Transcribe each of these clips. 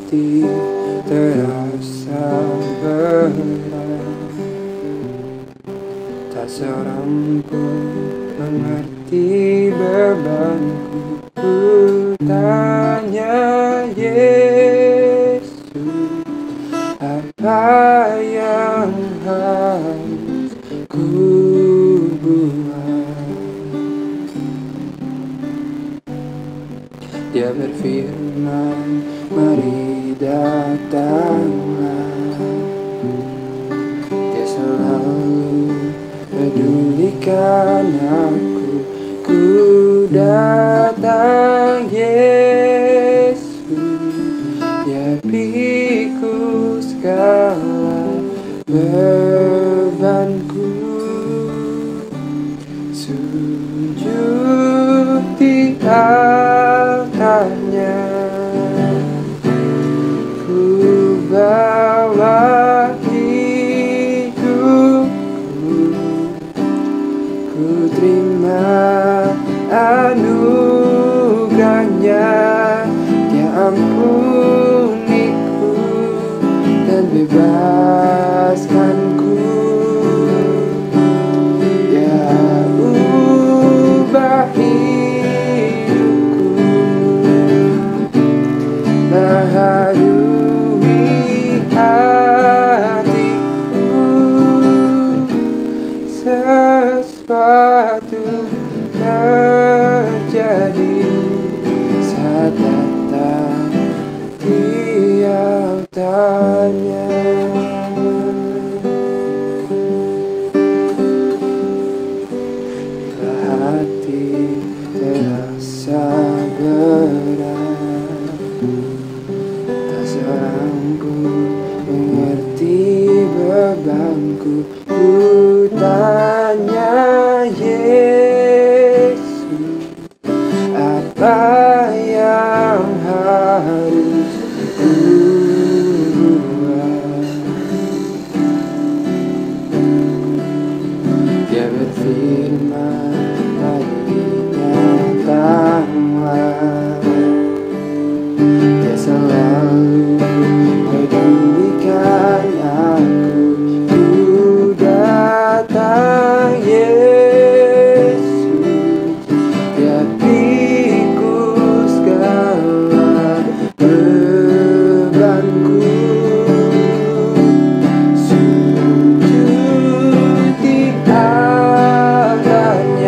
hati terasa berat. Tak seorang pun mengerti bebanku. Ku tanya Yesus, apa yang harus ku buat? Dia berfirman, mari datanglah. Dia selalu pedulikan aku. Ku datang Yesus, Dia pikul segala bebanku. Sujud di altarnya, ku bawa hidupku. Ku terima anugerahnya, Dia ampuniku dan bebaskanku. Dia ubah hidupku, baharui hatiku. Sesuatu terjadi saat datang di altarnya. Bila hati terasa berat, tak seorang pun mengerti bebanku. Ku tanya Yesus, apa yang harus ku buat? Dia berfirman, mari datanglah. Dia selalu pedulikan aku. Ku datang Yesus, Dia pikul segala bebanku. Sujud di altarnya,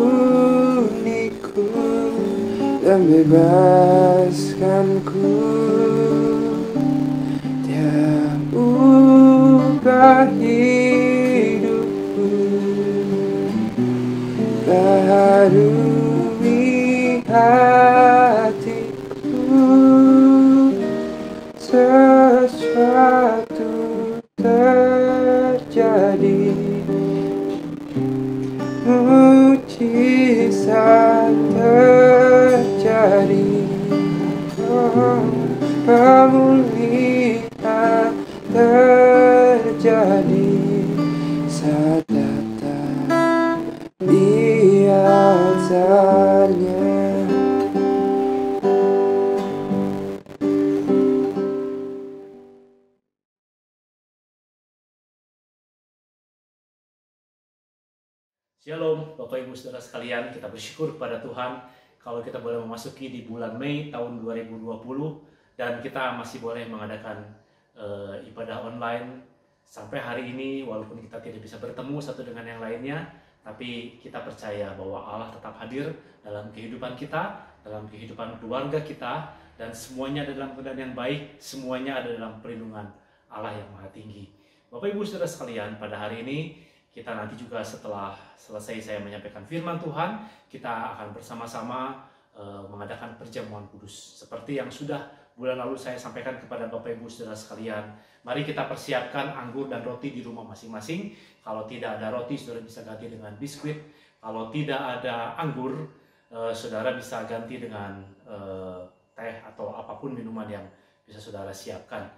mengampuniku dan bebaskanku. Dia ubah hidupku, baharui hatiku. Sesuatu terjadi, mujizat terjadi. Oh, pemulihan terjadi saat datang di altarnya. Shalom Bapak Ibu Saudara sekalian, kita bersyukur kepada Tuhan kalau kita boleh memasuki di bulan Mei tahun 2020 dan kita masih boleh mengadakan ibadah online sampai hari ini. Walaupun kita tidak bisa bertemu satu dengan yang lainnya, tapi kita percaya bahwa Allah tetap hadir dalam kehidupan kita, dalam kehidupan keluarga kita, dan semuanya ada dalam keadaan yang baik, semuanya ada dalam perlindungan Allah yang Maha Tinggi. Bapak Ibu Saudara sekalian, pada hari ini kita nanti juga setelah selesai saya menyampaikan firman Tuhan, kita akan bersama-sama mengadakan perjamuan kudus. Seperti yang sudah bulan lalu saya sampaikan kepada Bapak Ibu Saudara sekalian, mari kita persiapkan anggur dan roti di rumah masing-masing. Kalau tidak ada roti, saudara bisa ganti dengan biskuit. Kalau tidak ada anggur, saudara bisa ganti dengan teh atau apapun minuman yang bisa saudara siapkan.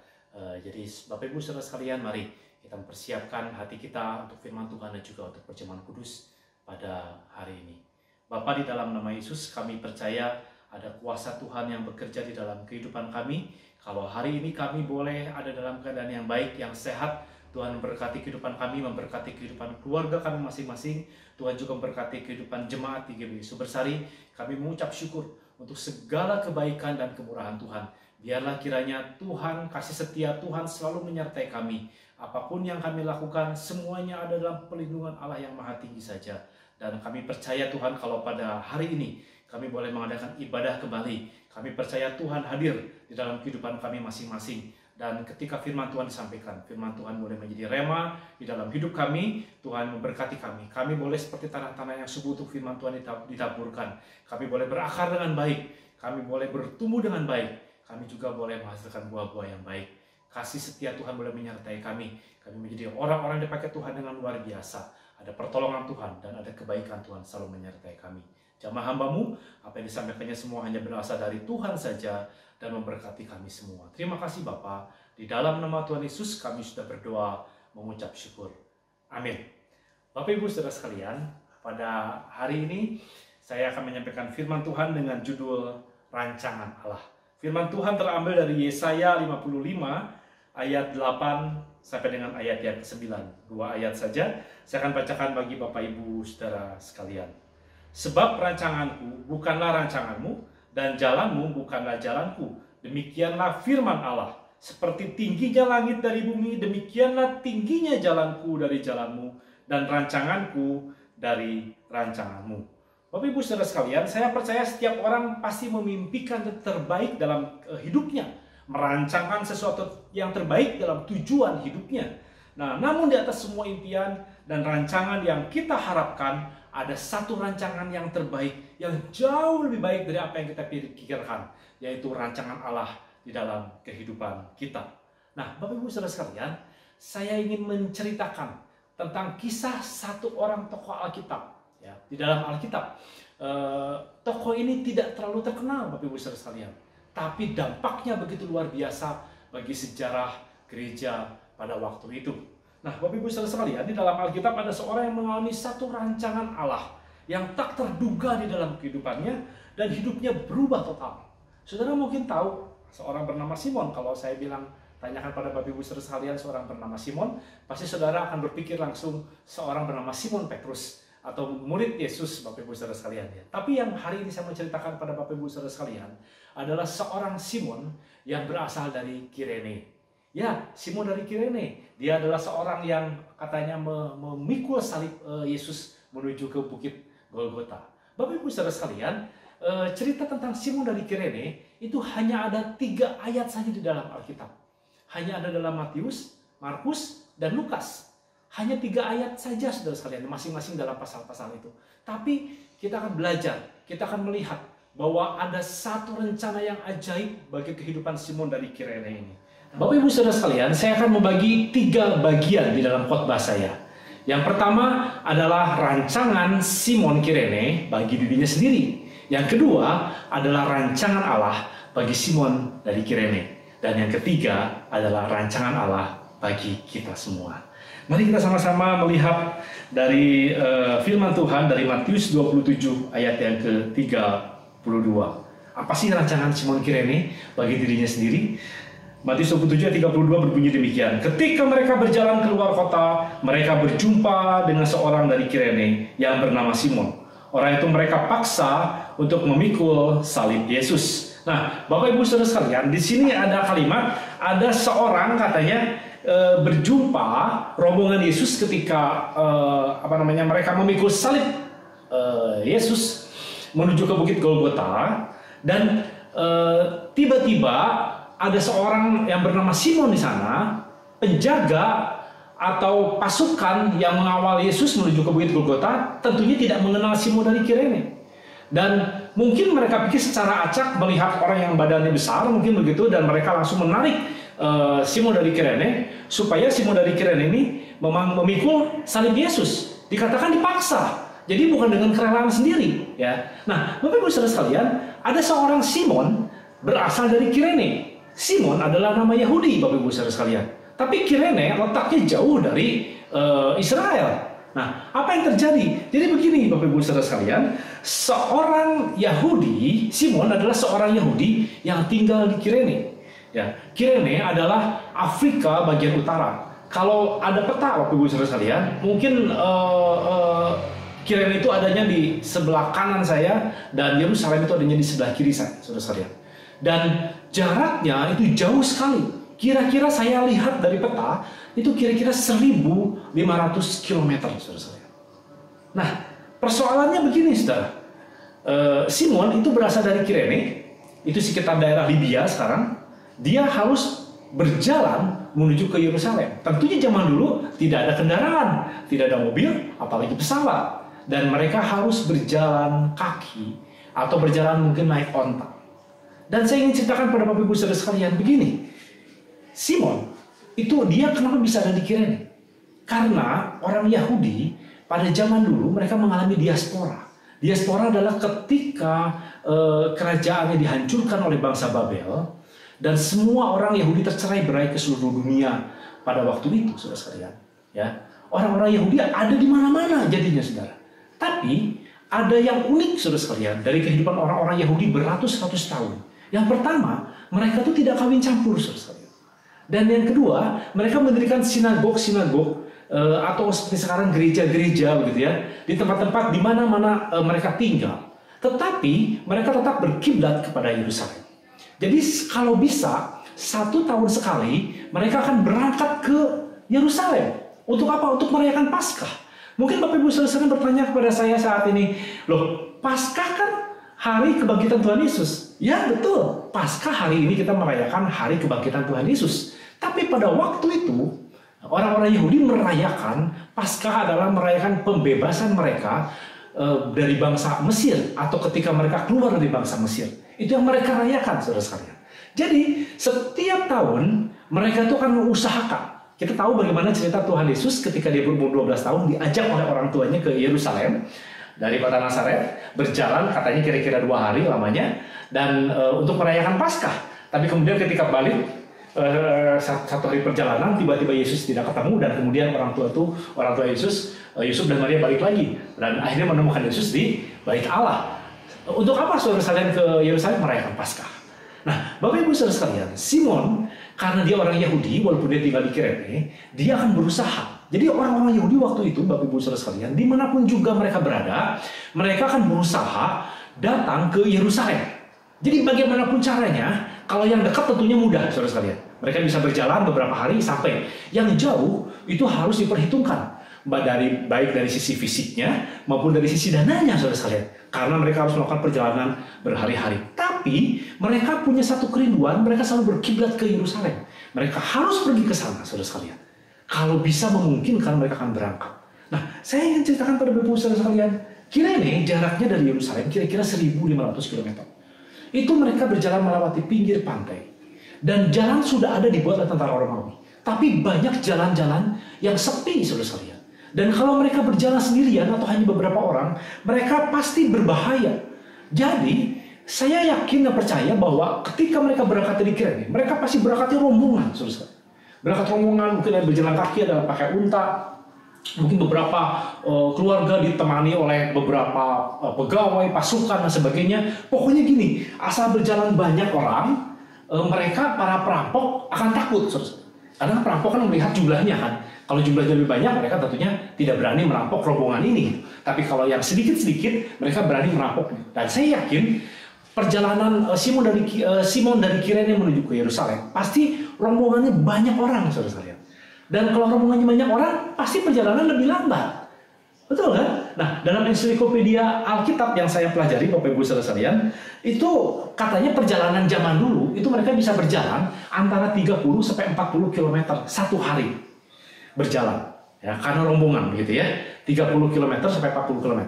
Jadi Bapak Ibu Saudara sekalian, mari kita mempersiapkan hati kita untuk firman Tuhan dan juga untuk perjamuan kudus pada hari ini. Bapa, di dalam nama Yesus kami percaya ada kuasa Tuhan yang bekerja di dalam kehidupan kami. Kalau hari ini kami boleh ada dalam keadaan yang baik, yang sehat, Tuhan memberkati kehidupan kami, memberkati kehidupan keluarga kami masing-masing. Tuhan juga memberkati kehidupan jemaat di GBI Sumbersari. Kami mengucap syukur untuk segala kebaikan dan kemurahan Tuhan. Biarlah kiranya Tuhan, kasih setia Tuhan selalu menyertai kami. Apapun yang kami lakukan, semuanya ada dalam perlindungan Allah yang Maha Tinggi saja. Dan kami percaya Tuhan kalau pada hari ini kami boleh mengadakan ibadah kembali. Kami percaya Tuhan hadir di dalam kehidupan kami masing-masing. Dan ketika firman Tuhan disampaikan, firman Tuhan boleh menjadi rema di dalam hidup kami. Tuhan memberkati kami. Kami boleh seperti tanah-tanah yang subur untuk firman Tuhan ditaburkan. Kami boleh berakar dengan baik. Kami boleh bertumbuh dengan baik. Kami juga boleh menghasilkan buah-buah yang baik. Kasih setia Tuhan boleh menyertai kami. Kami menjadi orang-orang yang dipakai Tuhan dengan luar biasa. Ada pertolongan Tuhan dan ada kebaikan Tuhan selalu menyertai kami. Jamaah hamba-Mu, apa yang disampaikannya semua hanya berasal dari Tuhan saja dan memberkati kami semua. Terima kasih Bapa. Di dalam nama Tuhan Yesus kami sudah berdoa mengucap syukur. Amin. Bapak Ibu Saudara sekalian, pada hari ini saya akan menyampaikan firman Tuhan dengan judul Rancangan Allah. Firman Tuhan terambil dari Yesaya 55 ayat 8 sampai dengan ayat yang ke-9. 2 ayat saja saya akan bacakan bagi Bapak Ibu Saudara sekalian. Sebab rancanganku bukanlah rancanganmu, dan jalanmu bukanlah jalanku. Demikianlah firman Allah. Seperti tingginya langit dari bumi, demikianlah tingginya jalanku dari jalanmu, dan rancanganku dari rancanganmu. Bapak Ibu Saudara sekalian, saya percaya setiap orang pasti memimpikan yang terbaik dalam hidupnya, merancangkan sesuatu yang terbaik dalam tujuan hidupnya. Nah, namun di atas semua impian dan rancangan yang kita harapkan, ada satu rancangan yang terbaik, yang jauh lebih baik dari apa yang kita pikirkan, yaitu rancangan Allah di dalam kehidupan kita. Nah, Bapak Ibu Saudara sekalian, saya ingin menceritakan tentang kisah satu orang tokoh Alkitab. Ya, di dalam Alkitab, tokoh ini tidak terlalu terkenal, Bapak Ibu Saudara sekalian, tapi dampaknya begitu luar biasa bagi sejarah gereja pada waktu itu. Nah, Bapak Ibu Saudara sekalian, di dalam Alkitab ada seorang yang mengalami satu rancangan Allah yang tak terduga di dalam kehidupannya dan hidupnya berubah total. Saudara mungkin tahu seorang bernama Simon. Kalau saya bilang tanyakan pada Bapak Ibu Saudara sekalian seorang bernama Simon, pasti saudara akan berpikir langsung seorang bernama Simon Petrus atau murid Yesus, Bapak Ibu Saudara sekalian. Ya. Tapi yang hari ini saya menceritakan pada Bapak Ibu Saudara sekalian adalah seorang Simon yang berasal dari Kirene. Ya, Simon dari Kirene. Dia adalah seorang yang katanya memikul salib Yesus menuju ke bukit Golgota. Bapak Ibu Saudara sekalian, cerita tentang Simon dari Kirene itu hanya ada 3 ayat saja di dalam Alkitab. Hanya ada dalam Matius, Markus, dan Lukas. Hanya 3 ayat saja saudara sekalian, masing-masing dalam pasal-pasal itu. Tapi kita akan belajar, kita akan melihat bahwa ada satu rencana yang ajaib bagi kehidupan Simon dari Kirene ini. Bapak Ibu Saudara sekalian, saya akan membagi 3 bagian di dalam khotbah saya. Yang pertama adalah rancangan Simon Kirene bagi dirinya sendiri. Yang kedua adalah rancangan Allah bagi Simon dari Kirene. Dan yang ketiga adalah rancangan Allah bagi kita semua. Mari kita sama-sama melihat dari firman Tuhan dari Matius 27 ayat yang ke-32. Apa sih rancangan Simon Kirene bagi dirinya sendiri? Matius 27 ayat 32 berbunyi demikian. Ketika mereka berjalan keluar kota, mereka berjumpa dengan seorang dari Kirene yang bernama Simon. Orang itu mereka paksa untuk memikul salib Yesus. Nah, Bapak Ibu Saudara sekalian, di sini ada kalimat, ada seorang katanya berjumpa rombongan Yesus ketika mereka memikul salib Yesus menuju ke Bukit Golgota, dan tiba-tiba ada seorang yang bernama Simon di sana, penjaga atau pasukan yang mengawal Yesus menuju ke Bukit Golgota, tentunya tidak mengenal Simon dari Kirene. Dan mungkin mereka pikir secara acak melihat orang yang badannya besar, mungkin begitu, dan mereka langsung menarik Simon dari Kirene supaya Simon dari Kirene ini memang memikul salib Yesus. Dikatakan dipaksa. Jadi bukan dengan kerelaan sendiri, ya. Nah, Bapak Ibu Saudara sekalian, ada seorang Simon berasal dari Kirene. Simon adalah nama Yahudi, Bapak Ibu Saudara sekalian. Tapi Kirene letaknya jauh dari Israel. Nah, apa yang terjadi? Jadi begini, Bapak Ibu Saudara sekalian, seorang Yahudi, Simon adalah seorang Yahudi yang tinggal di Kirene. Ya, Kirene adalah Afrika bagian utara. Kalau ada peta, Bapak Ibu Saudara sekalian, mungkin Kirene itu adanya di sebelah kanan saya, dan Yerusalem itu adanya di sebelah kiri saya, Saudara sekalian. Dan jaraknya itu jauh sekali. Kira-kira saya lihat dari peta, itu kira-kira 1.500 km, Saudara sekalian. Nah, persoalannya begini, Saudara. Simon itu berasal dari Kirene, itu sekitar daerah Libya sekarang. Dia harus berjalan menuju ke Yerusalem. Tentunya zaman dulu tidak ada kendaraan, tidak ada mobil, apalagi pesawat. Dan mereka harus berjalan kaki atau berjalan mungkin naik onta. Dan saya ingin ceritakan pada Bapak Ibu Saudara sekalian begini. Simon itu dia kenapa bisa ada di Kirene? Karena orang Yahudi pada zaman dulu mereka mengalami diaspora. Diaspora adalah ketika kerajaannya dihancurkan oleh bangsa Babel. Dan semua orang Yahudi tercerai-berai ke seluruh dunia pada waktu itu, saudara sekalian. Ya, orang-orang Yahudi ada di mana-mana jadinya, saudara. Tapi ada yang unik, saudara sekalian, dari kehidupan orang-orang Yahudi beratus-ratus tahun. Yang pertama, mereka itu tidak kawin campur, saudara sekalian. Dan yang kedua, mereka mendirikan sinagog-sinagog atau seperti sekarang gereja-gereja, begitu ya, di tempat-tempat di mana-mana mereka tinggal. Tetapi mereka tetap berkiblat kepada Yerusalem. Jadi kalau bisa 1 tahun sekali mereka akan berangkat ke Yerusalem. Untuk apa? Untuk merayakan Paskah. Mungkin Bapak Ibu Saudara bertanya kepada saya saat ini, loh, Paskah kan hari kebangkitan Tuhan Yesus. Ya betul, Paskah hari ini kita merayakan hari kebangkitan Tuhan Yesus. Tapi pada waktu itu orang-orang Yahudi merayakan Paskah adalah merayakan pembebasan mereka dari bangsa Mesir, atau ketika mereka keluar dari bangsa Mesir. Itu yang mereka rayakan, saudara sekalian. Jadi setiap tahun mereka itu akan mengusahakan. Kita tahu bagaimana cerita Tuhan Yesus ketika dia berumur 12 tahun diajak oleh orang tuanya ke Yerusalem dari kota Nazaret, berjalan katanya kira-kira 2 hari lamanya, dan untuk merayakan Paskah. Tapi kemudian ketika balik 1 hari perjalanan, tiba-tiba Yesus tidak ketemu, dan kemudian orang tua Yesus, Yusuf dan Maria balik lagi, dan akhirnya menemukan Yesus di Bait Allah. Untuk apa saudara sekalian ke Yerusalem? Merayakan Paskah. Nah, Bapak Ibu Saudara sekalian, Simon karena dia orang Yahudi, walaupun dia tinggal di Kirene, dia akan berusaha. Jadi orang-orang Yahudi waktu itu, Bapak Ibu Saudara sekalian, dimanapun juga mereka berada, mereka akan berusaha datang ke Yerusalem. Jadi bagaimanapun caranya, kalau yang dekat tentunya mudah, saudara sekalian. Mereka bisa berjalan beberapa hari sampai. Yang jauh itu harus diperhitungkan. baik dari sisi fisiknya maupun dari sisi dananya, saudara sekalian. Karena mereka harus melakukan perjalanan berhari-hari. Tapi mereka punya satu kerinduan, mereka selalu berkiblat ke Yerusalem. Mereka harus pergi ke sana, saudara sekalian. Kalau bisa memungkinkan mereka akan berangkat. Nah, saya ingin ceritakan pada Bapak saudara sekalian, Kirene jaraknya dari Yerusalem kira-kira 1.500 km. Itu mereka berjalan melewati pinggir pantai. Dan jalan sudah ada dibuat oleh tentara Romawi. Tapi banyak jalan-jalan yang sepi, saudara sekalian. Dan kalau mereka berjalan sendirian atau hanya beberapa orang, mereka pasti berbahaya. Jadi, saya yakin dan percaya bahwa ketika mereka berangkat dari Kirene, mereka pasti berangkatnya rombongan, saudara sekalian. Berangkat rombongan, mungkin yang berjalan kaki adalah pakai unta. Mungkin beberapa keluarga ditemani oleh beberapa pegawai, pasukan, dan sebagainya. Pokoknya gini, asal berjalan banyak orang, mereka, para perampok, akan takut, saudara. Karena perampok kan melihat jumlahnya kan. Kalau jumlahnya lebih banyak, mereka tentunya tidak berani merampok rombongan ini. Tapi kalau yang sedikit-sedikit, mereka berani merampok. Dan saya yakin perjalanan Simon dari Kirene menuju ke Yerusalem pasti rombongannya banyak orang, saudara sekalian. Dan kalau rombongannya banyak orang, pasti perjalanan lebih lambat. Betul kan? Nah, dalam ensiklopedia Alkitab yang saya pelajari, Bapak Ibu saudara sekalian, itu katanya perjalanan zaman dulu, itu mereka bisa berjalan antara 30 sampai 40 km satu hari berjalan. Ya, karena rombongan begitu ya. 30 km sampai 40 km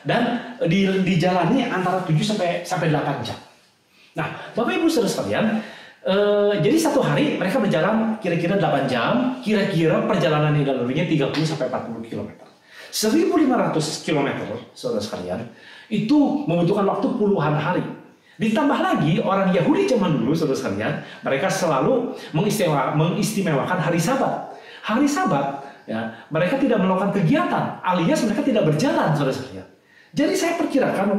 dan dijalani antara 7 sampai 8 jam. Nah, Bapak Ibu saudara sekalian, jadi satu hari mereka berjalan kira-kira 8 jam, kira-kira perjalanan yang dilaluinya 30 sampai 40 km. 1.500 km, saudara sekalian, itu membutuhkan waktu puluhan hari. Ditambah lagi orang Yahudi zaman dulu, saudara sekalian, mereka selalu mengistimewakan hari Sabat. Hari Sabat, ya, mereka tidak melakukan kegiatan, alias mereka tidak berjalan, saudara sekalian. Jadi saya perkirakan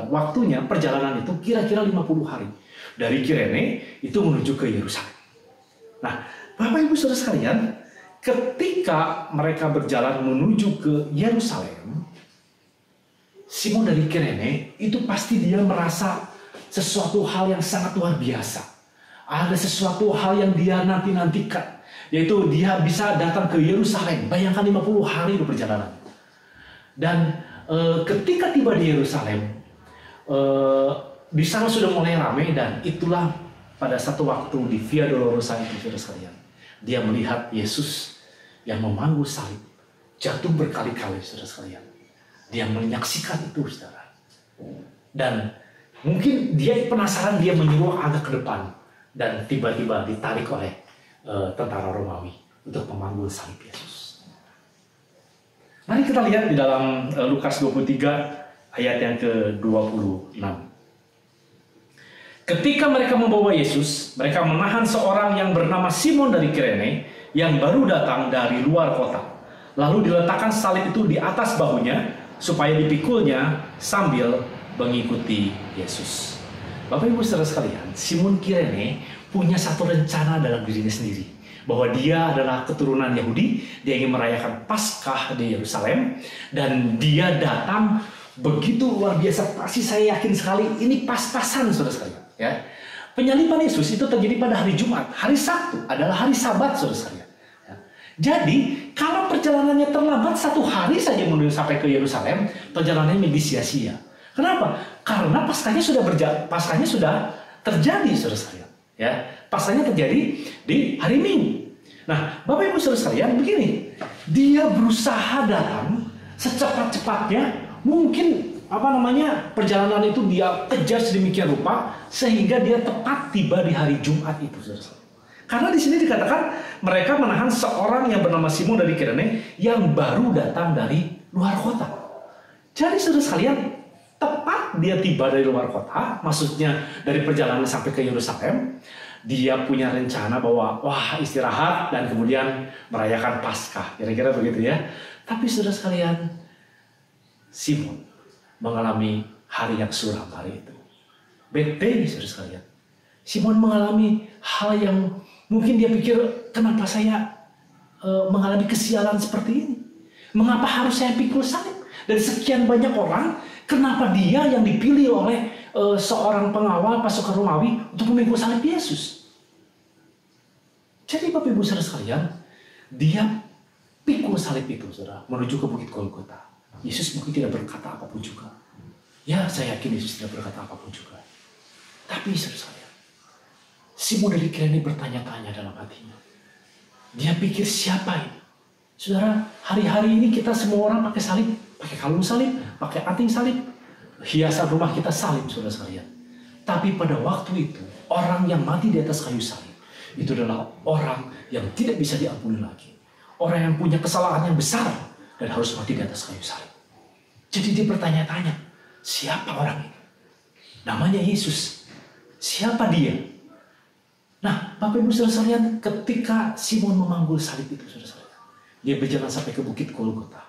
waktunya perjalanan itu kira-kira 50 hari. Dari Kirene itu menuju ke Yerusalem. Nah, Bapak Ibu saudara sekalian, ketika mereka berjalan menuju ke Yerusalem, Simon dari Kirene itu pasti dia merasa sesuatu hal yang sangat luar biasa. Ada sesuatu hal yang dia nanti-nantikan, yaitu dia bisa datang ke Yerusalem. Bayangkan 50 hari perjalanan. Dan ketika tiba di Yerusalem, di sana sudah mulai ramai, dan itulah pada satu waktu di Via Dolorosa itu, saudara sekalian, dia melihat Yesus yang memanggul salib jatuh berkali-kali, saudara sekalian. Dia menyaksikan itu, saudara. Dan mungkin dia penasaran, dia menyuruh agak ke depan, dan tiba-tiba ditarik oleh tentara Romawi untuk memanggul salib Yesus. Mari kita lihat di dalam Lukas 23 ayat yang ke-26. Ketika mereka membawa Yesus, mereka menahan seorang yang bernama Simon dari Kirene yang baru datang dari luar kota. Lalu diletakkan salib itu di atas bahunya supaya dipikulnya sambil mengikuti Yesus. Bapak Ibu saudara sekalian, Simon Kirene punya satu rencana dalam dirinya sendiri, bahwa dia adalah keturunan Yahudi, dia ingin merayakan Paskah di Yerusalem, dan dia datang begitu luar biasa. Pasti saya yakin sekali ini pas-pasan, saudara sekalian. Ya, penyaliban Yesus itu terjadi pada hari Jumat, hari Sabtu adalah hari Sabat, saudara sekalian. Ya. Jadi kalau perjalanannya terlambat satu hari saja menuju sampai ke Yerusalem, perjalanannya menjadi sia-sia. Kenapa? Karena Paskahnya sudah terjadi, saudara sekalian. Ya, Paskahnya terjadi di hari Minggu. Nah, Bapak Ibu saudara sekalian, begini, dia berusaha datang secepat-cepatnya mungkin. Perjalanan itu dia kejar sedemikian rupa sehingga dia tepat tiba di hari Jumat itu, saudara. Karena di sini dikatakan mereka menahan seorang yang bernama Simon dari Kirene yang baru datang dari luar kota. Jadi saudara sekalian, tepat dia tiba dari luar kota, maksudnya dari perjalanan sampai ke Yerusalem, dia punya rencana bahwa istirahat dan kemudian merayakan Paskah, kira-kira begitu ya. Tapi saudara sekalian, Simon mengalami hari yang suram hari itu. Bad day, saudara sekalian. Simon mengalami hal yang mungkin dia pikir, kenapa saya mengalami kesialan seperti ini? Mengapa harus saya pikul salib? Dari sekian banyak orang, kenapa dia yang dipilih oleh seorang pengawal pasukan Romawi untuk memikul salib Yesus? Jadi Bapak Ibu saudara sekalian, dia pikul salib itu, saudara, menuju ke Bukit Golgota, Yesus mungkin tidak berkata apapun juga. Ya, saya yakin Yesus tidak berkata apapun juga. Tapi saudara, Simon dari Kirene bertanya-tanya dalam hatinya. Dia pikir, siapa ini? Saudara, hari-hari ini kita semua orang pakai salib, pakai kalung salib, pakai anting salib, hiasan rumah kita salib, saudara sekalian. Tapi pada waktu itu, orang yang mati di atas kayu salib itu adalah orang yang tidak bisa diampuni lagi. Orang yang punya kesalahan yang besar dan harus mati di atas kayu salib. Jadi dia bertanya-tanya, siapa orang ini? Namanya Yesus. Siapa dia? Nah, Bapak Ibu saudara sekalian, ketika Simon memanggul salib itu, saudara sekalian, dia berjalan sampai ke Bukit Golgota.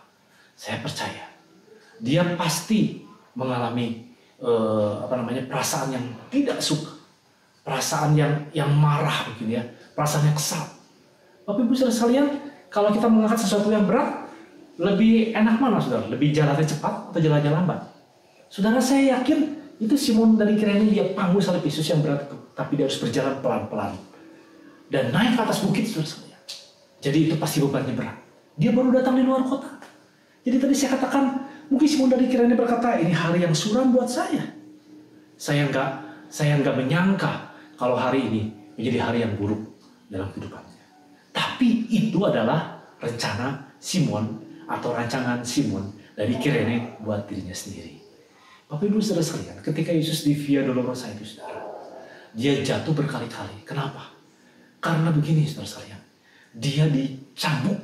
Saya percaya dia pasti mengalami perasaan yang tidak suka, perasaan yang marah begini ya, perasaan yang kesal. Bapak Ibu saudara sekalian, kalau kita mengangkat sesuatu yang berat, lebih enak mana, saudara? Lebih jalannya cepat atau jalannya lambat? Saudara, saya yakin itu Simon dari Kirene, dia panggul salib Yesus yang berat itu, tapi dia harus berjalan pelan-pelan dan naik ke atas bukit, saudara sekalian. Jadi itu pasti bebannya berat. Dia baru datang di luar kota. Jadi tadi saya katakan, mungkin Simon dari Kirene berkata, ini hari yang suram buat saya. Saya nggak menyangka kalau hari ini menjadi hari yang buruk dalam kehidupannya. Tapi itu adalah rencana Simon atau rancangan Simon dari Kirene buat dirinya sendiri. Bapak Ibu saudara sekalian, ketika Yesus di Via Dolorosa itu, saudara, dia jatuh berkali-kali. Kenapa? Karena begini, saudara sekalian, dia dicambuk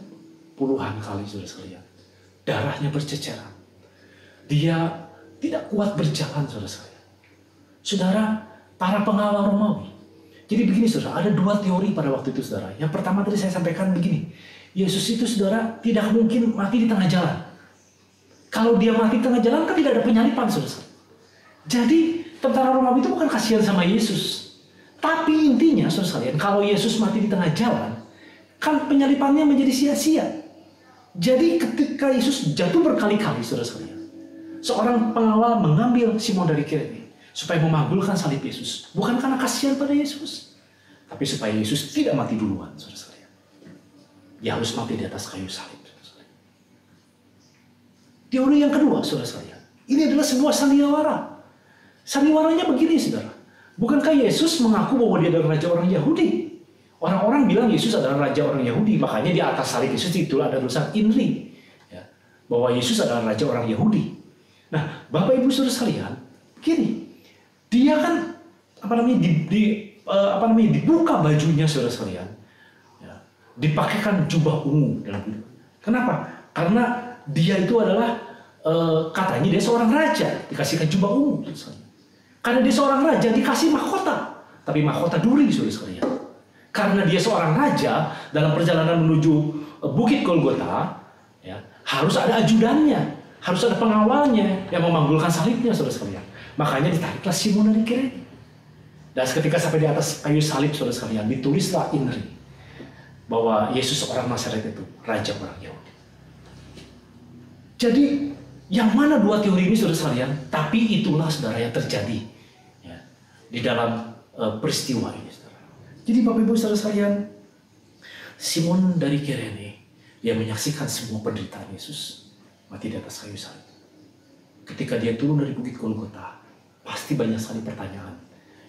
puluhan kali, saudara sekalian. Darahnya berceceran. Dia tidak kuat berjalan, saudara sekalian. Saudara, para pengawal Romawi. Jadi begini, saudara, ada dua teori pada waktu itu, saudara. Yang pertama tadi saya sampaikan begini, Yesus itu, saudara, tidak mungkin mati di tengah jalan. Kalau dia mati di tengah jalan kan tidak ada penyalipan, saudara. Jadi tentara Romawi itu bukan kasihan sama Yesus. Tapi intinya, saudara sekalian, kalau Yesus mati di tengah jalan, kan penyalipannya menjadi sia-sia. Jadi ketika Yesus jatuh berkali-kali, saudara sekalian, seorang pengawal mengambil Simon dari Kirene supaya memanggulkan salib Yesus. Bukan karena kasihan pada Yesus, tapi supaya Yesus tidak mati duluan, saudara sekalian. Dia harus mati di atas kayu salib. Teori yang kedua, saudara sekalian, ini adalah sebuah sandiwara. Sandiwaranya begini, saudara. Bukankah Yesus mengaku bahwa dia adalah raja orang Yahudi? Orang-orang bilang Yesus adalah raja orang Yahudi, makanya di atas salib Yesus itu ada tulisan INRI, ya, bahwa Yesus adalah raja orang Yahudi. Nah, Bapak Ibu saudara sekalian, begini, dia kan dibuka bajunya, saudara sekalian, ya, dipakaikan jubah ungu dalam hidup. Kenapa? Karena dia itu adalah katanya dia seorang raja, dikasihkan jubah ungu. Karena dia seorang raja dikasih mahkota, tapi mahkota duri, saudara sekalian. Karena dia seorang raja, dalam perjalanan menuju Bukit Golgota, ya, harus ada ajudannya, harus ada pengawalnya yang memanggulkan salibnya, saudara sekalian. Makanya ditariklah Simon dari Kirene. Dan ketika sampai di atas kayu salib, saudara sekalian, ditulislah INRI bahwa Yesus orang Nazaret itu raja orang Yahudi. Jadi yang mana dua teori ini, saudara sekalian? Tapi itulah, saudara, yang terjadi ya, di dalam peristiwa ini, saudara. Jadi Bapak Ibu saudara sekalian, Simon dari Kirene, dia menyaksikan semua penderitaan Yesus mati di atas kayu salib. Ketika dia turun dari Bukit Golgota, pasti banyak sekali pertanyaan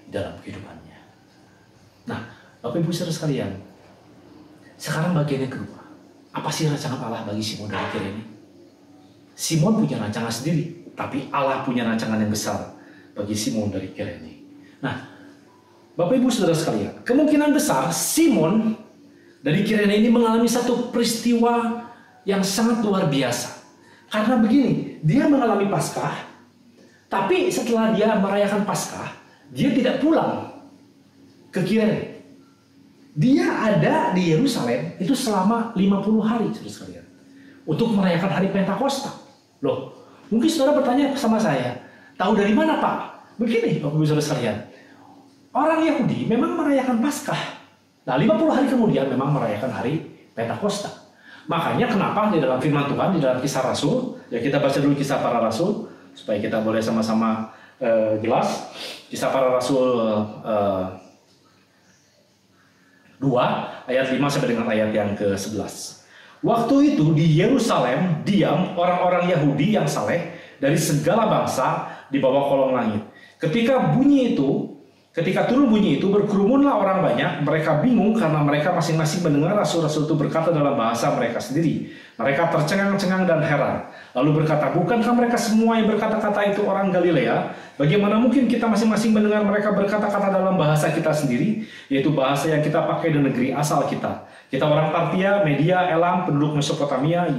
di dalam kehidupannya. Nah, Bapak Ibu saudara sekalian, sekarang bagian yang kedua. Apa sih rancangan Allah bagi Simon dari Kirene? Simon punya rancangan sendiri, tapi Allah punya rancangan yang besar bagi Simon dari Kirene. Nah, Bapak Ibu saudara sekalian, kemungkinan besar Simon dari Kirene ini mengalami satu peristiwa yang sangat luar biasa. Karena begini, dia mengalami Paskah, tapi setelah dia merayakan Paskah, dia tidak pulang ke Kirene. Dia ada di Yerusalem itu selama 50 hari, saudara sekalian, untuk merayakan hari Pentakosta. Loh, mungkin saudara bertanya sama saya, tahu dari mana, Pak? Begini, Bapak Ibu saudara sekalian, orang Yahudi memang merayakan Paskah. Nah, 50 hari kemudian memang merayakan hari Pentakosta. Makanya kenapa di dalam firman Tuhan, di dalam Kisah Rasul, ya kita baca dulu Kisah Para Rasul, supaya kita boleh sama-sama jelas. Kisah Para Rasul 2, ayat 5 sampai dengan ayat yang ke-11. Waktu itu di Yerusalem diam orang-orang Yahudi yang saleh dari segala bangsa di bawah kolong langit. Ketika turun bunyi itu, berkerumunlah orang banyak. Mereka bingung karena mereka masing-masing mendengar rasul-rasul itu berkata dalam bahasa mereka sendiri. Mereka tercengang-cengang dan heran. Lalu berkata, bukankah mereka semua yang berkata-kata itu orang Galilea? Bagaimana mungkin kita masing-masing mendengar mereka berkata-kata dalam bahasa kita sendiri, yaitu bahasa yang kita pakai di negeri asal kita? Kita orang Partia, Media, Elam, penduduk Mesopotamia,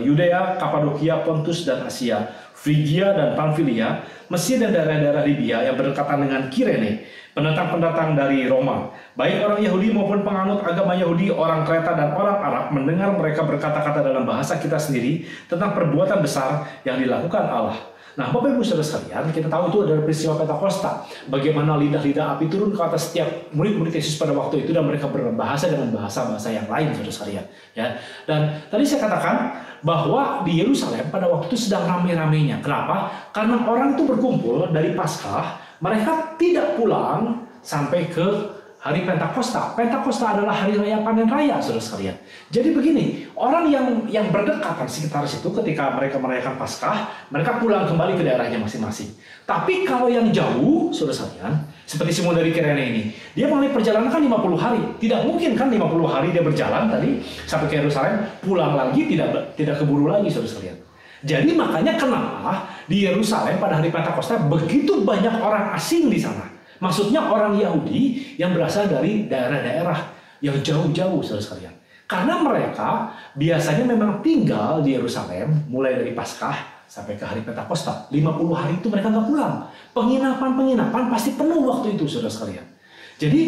Yudea, Kapadokia, Pontus, dan Asia, Frigia dan Pamfilia, Mesir dan daerah-daerah Libya yang berdekatan dengan Kirene, pendatang-pendatang dari Roma, baik orang Yahudi maupun penganut agama Yahudi, orang Kreta dan orang Arab, mendengar mereka berkata-kata dalam bahasa kita sendiri tentang perbuatan besar yang dilakukan Allah. Nah, Bapak Ibu Saudara sekalian, kita tahu itu adalah peristiwa Pentakosta. Bagaimana lidah-lidah api turun ke atas setiap murid-murid Yesus pada waktu itu dan mereka berbahasa dengan bahasa-bahasa yang lain, Saudara sekalian. Ya. Dan tadi saya katakan bahwa di Yerusalem pada waktu itu sedang rame-ramenya. Kenapa? Karena orang itu berkumpul dari Paskah, mereka tidak pulang sampai ke hari Pentakosta. Pentakosta adalah hari raya panen raya, saudara sekalian. Jadi begini, orang yang berdekatan sekitar situ ketika mereka merayakan Paskah, mereka pulang kembali ke daerahnya masing-masing. Tapi kalau yang jauh, saudara sekalian, seperti Simon dari Kirene ini, dia mulai perjalanan kan 50 hari. Tidak mungkin kan 50 hari dia berjalan tadi sampai ke Yerusalem, pulang lagi tidak keburu lagi, saudara sekalian. Jadi makanya kenapa di Yerusalem pada hari Pentakosta begitu banyak orang asing di sana. Maksudnya orang Yahudi yang berasal dari daerah-daerah yang jauh-jauh, saudara sekalian. Karena mereka biasanya memang tinggal di Yerusalem mulai dari Paskah sampai ke hari Pentakosta. 50 hari itu mereka nggak pulang. Penginapan pasti penuh waktu itu, saudara sekalian. Jadi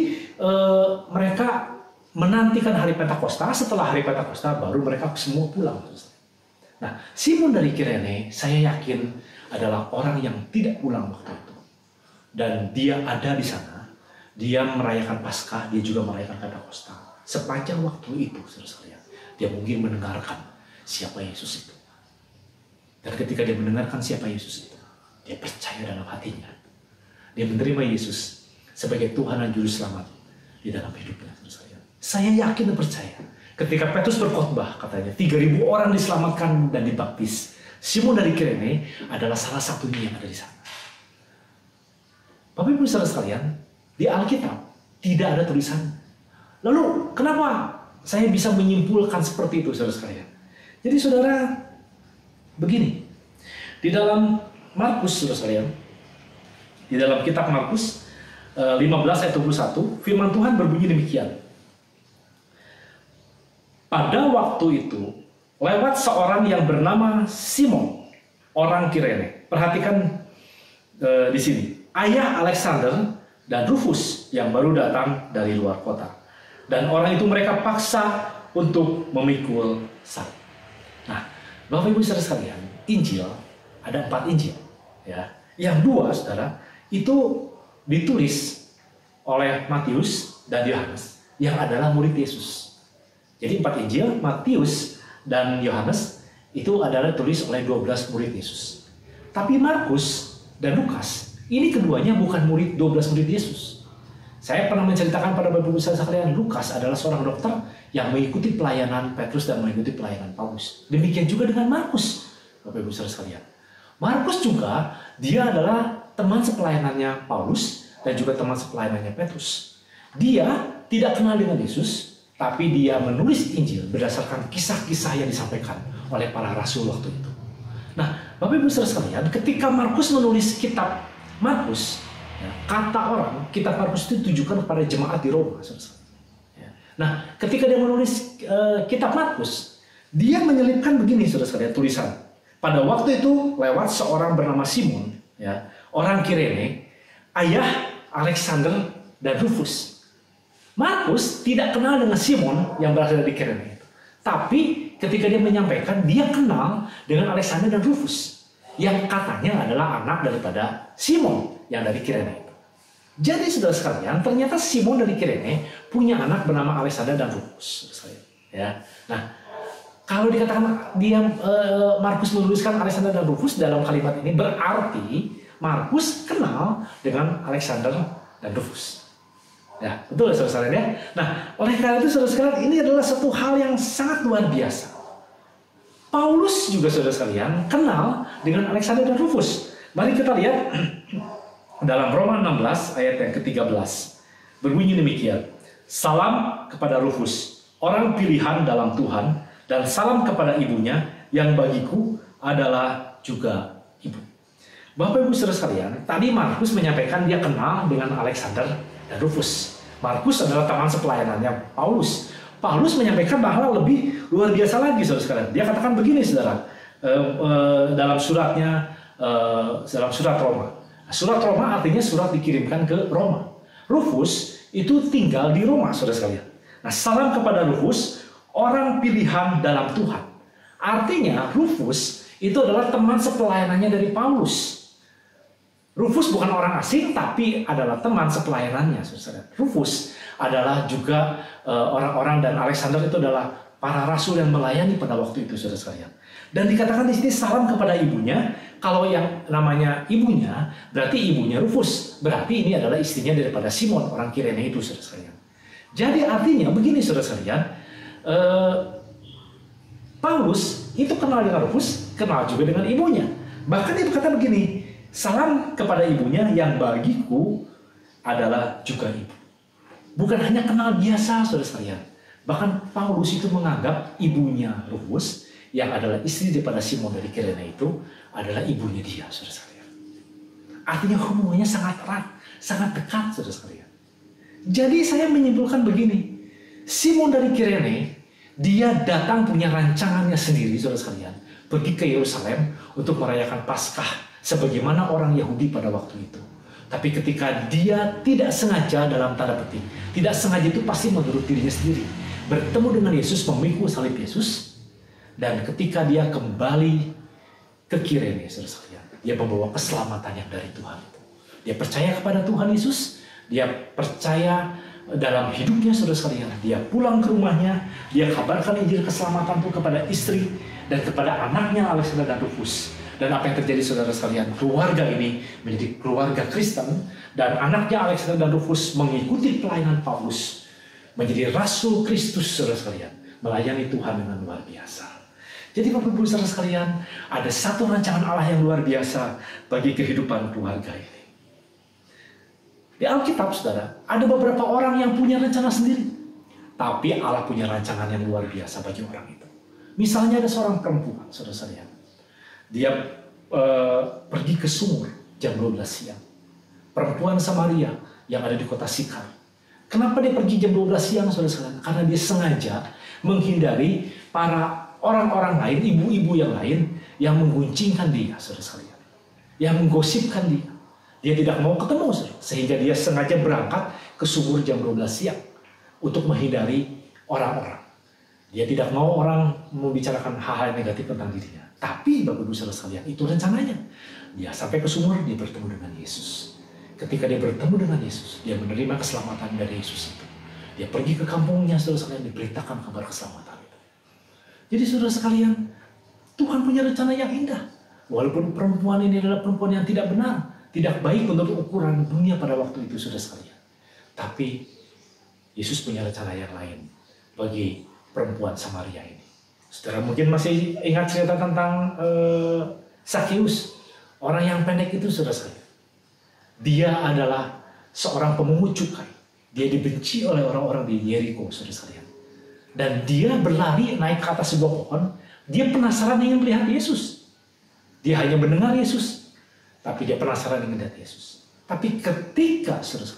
mereka menantikan hari Pentakosta. Setelah hari Pentakosta baru mereka semua pulang. Nah, Simon dari Kirene saya yakin adalah orang yang tidak pulang waktu itu. Dan dia ada di sana, dia merayakan Paskah, dia juga merayakan Pentakosta. Sepanjang waktu itu, saudara sekalian, dia mungkin mendengarkan siapa Yesus itu. Dan ketika dia mendengarkan siapa Yesus itu, dia percaya dalam hatinya. Dia menerima Yesus sebagai Tuhan dan Juru Selamat di dalam hidupnya, saudara sekalian. Saya yakin dan percaya. Ketika Petrus berkhotbah, katanya 3.000 orang diselamatkan dan dibaptis. Simon dari Kirene adalah salah satunya yang ada di sana. Bapak Ibu Saudara sekalian, di Alkitab tidak ada tulisan. Lalu kenapa saya bisa menyimpulkan seperti itu, saudara sekalian? Jadi saudara, begini. Di dalam Markus, saudara sekalian, di dalam kitab Markus 15 ayat 21, firman Tuhan berbunyi demikian. Pada waktu itu, lewat seorang yang bernama Simon, orang Kirene. Perhatikan di sini. Ayah Alexander dan Rufus yang baru datang dari luar kota. Dan orang itu mereka paksa untuk memikul salib. Nah, Bapak Ibu Saudara sekalian, Injil, ada 4 Injil. Ya. Yang 2, saudara, itu ditulis oleh Matius dan Yohanes, yang adalah murid Yesus. Jadi 4 Injil, Matius dan Yohanes, itu adalah tulis oleh 12 murid Yesus. Tapi Markus dan Lukas, ini keduanya bukan 12 murid Yesus. Saya pernah menceritakan pada Bapak Ibu sekalian, Lukas adalah seorang dokter yang mengikuti pelayanan Petrus dan mengikuti pelayanan Paulus. Demikian juga dengan Markus, Bapak Ibu sekalian. Markus juga, dia adalah teman sepelayanannya Paulus dan juga teman sepelayanannya Petrus. Dia tidak kenal dengan Yesus, tapi dia menulis Injil berdasarkan kisah-kisah yang disampaikan oleh para rasul waktu itu. Nah, Bapak Ibu sekalian, ketika Markus menulis kitab Markus, ya, kata orang, kitab Markus itu ditujukan kepada jemaat di Roma. Ya. Nah, ketika dia menulis kitab Markus, dia menyelipkan begini, saudara sekalian, tulisan. Pada waktu itu lewat seorang bernama Simon, ya, orang Kirene, ayah Alexander dan Rufus. Markus tidak kenal dengan Simon yang berasal dari Kirene. Tapi ketika dia menyampaikan, dia kenal dengan Alexander dan Rufus, yang katanya adalah anak daripada Simon yang dari Kirene. Jadi saudara sekalian, ternyata Simon dari Kirene punya anak bernama Alexander dan Rufus. Ya. Nah, kalau dikatakan dia Markus menuliskan Alexander dan Rufus dalam kalimat ini, berarti Markus kenal dengan Alexander dan Rufus. Ya, betul saudara sekalian ya. Nah, oleh karena itu saudara sekalian, ini adalah satu hal yang sangat luar biasa. Paulus juga saudara sekalian kenal dengan Alexander dan Rufus. Mari kita lihat dalam Roma 16 ayat yang ke-13. Berbunyi demikian. Salam kepada Rufus, orang pilihan dalam Tuhan, dan salam kepada ibunya yang bagiku adalah juga ibu. Bapak Ibu saudara sekalian, tadi Markus menyampaikan dia kenal dengan Alexander dan Rufus. Markus adalah teman sepelayanannya Paulus. Paulus menyampaikan bahwa lebih luar biasa lagi saudara sekalian. Dia katakan begini saudara, dalam suratnya, dalam surat Roma. Surat Roma artinya surat dikirimkan ke Roma. Rufus itu tinggal di Roma saudara sekalian. Nah, salam kepada Rufus, orang pilihan dalam Tuhan. Artinya Rufus itu adalah teman sepelayanannya dari Paulus. Rufus bukan orang asing, tapi adalah teman sepelayanannya, saudara. Rufus adalah juga orang-orang, dan Alexander itu adalah para rasul yang melayani pada waktu itu, saudara sekalian. Dan dikatakan di sini salam kepada ibunya. Kalau yang namanya ibunya, berarti ibunya Rufus. Berarti ini adalah istrinya daripada Simon, orang Kirene itu, saudara sekalian. Jadi artinya begini, saudara sekalian. Paulus itu kenal dengan Rufus, kenal juga dengan ibunya. Bahkan dia berkata begini, salam kepada ibunya yang bagiku adalah juga ibu. Bukan hanya kenal biasa, saudara sekalian. Bahkan Paulus itu menganggap ibunya Rufus, yang adalah istri daripada Simon dari Kirene itu, adalah ibunya dia, saudara sekalian. Artinya hubungannya sangat erat, sangat dekat, saudara sekalian. Jadi saya menyimpulkan begini, Simon dari Kirene, dia datang punya rancangannya sendiri, saudara sekalian, pergi ke Yerusalem untuk merayakan Paskah sebagaimana orang Yahudi pada waktu itu. Tapi ketika dia tidak sengaja, dalam tanda petik, tidak sengaja itu pasti menurut dirinya sendiri, bertemu dengan Yesus, memikul salib Yesus, dan ketika dia kembali ke Kirene, saudara sekalian, dia membawa keselamatan yang dari Tuhan itu. Dia percaya kepada Tuhan Yesus, dia percaya dalam hidupnya, saudara sekalian. Dia pulang ke rumahnya, dia kabarkan Injil keselamatan itu kepada istri dan kepada anaknya Alexander dan Rufus. Dan apa yang terjadi, saudara sekalian, keluarga ini menjadi keluarga Kristen, dan anaknya Alexander dan Rufus mengikuti pelayanan Paulus, menjadi rasul Kristus, saudara sekalian, melayani Tuhan dengan luar biasa. Jadi Bapak Ibu saudara sekalian, ada satu rancangan Allah yang luar biasa bagi kehidupan keluarga ini. Di Alkitab, saudara, ada beberapa orang yang punya rencana sendiri, tapi Allah punya rancangan yang luar biasa bagi orang itu. Misalnya ada seorang perempuan, saudara sekalian, dia pergi ke sumur jam 12 siang. Perempuan Samaria yang ada di kota Sikar. Kenapa dia pergi jam 12 siang, saudara sekalian? Karena dia sengaja menghindari para orang-orang lain, ibu-ibu yang lain, yang mengguncingkan dia, saudara sekalian, yang menggosipkan dia. Dia tidak mau ketemu, saudara. Sehingga dia sengaja berangkat ke sumur jam 12 siang untuk menghindari orang-orang. Dia tidak mau orang membicarakan hal-hal negatif tentang dirinya. Tapi Bapak Ibu saudara sekalian, itu rencananya. Dia sampai ke sumur, dia bertemu dengan Yesus. Ketika dia bertemu dengan Yesus, dia menerima keselamatan dari Yesus itu. Dia pergi ke kampungnya, saudara sekalian, diberitakan kabar keselamatan itu. Jadi saudara sekalian, Tuhan punya rencana yang indah. Walaupun perempuan ini adalah perempuan yang tidak benar, tidak baik menurut ukuran dunia pada waktu itu, saudara sekalian. Tapi Yesus punya rencana yang lain bagi perempuan Samaria ini. Saudara mungkin masih ingat cerita tentang Sakeus, orang yang pendek itu, saudara sekalian. Dia adalah seorang pemungut cukai. Dia dibenci oleh orang-orang di Yeriko, saudara sekalian. Dan dia berlari naik ke atas sebuah pohon. Dia penasaran ingin melihat Yesus. Dia hanya mendengar Yesus, tapi dia penasaran ingin melihat Yesus. Tapi ketika, saudara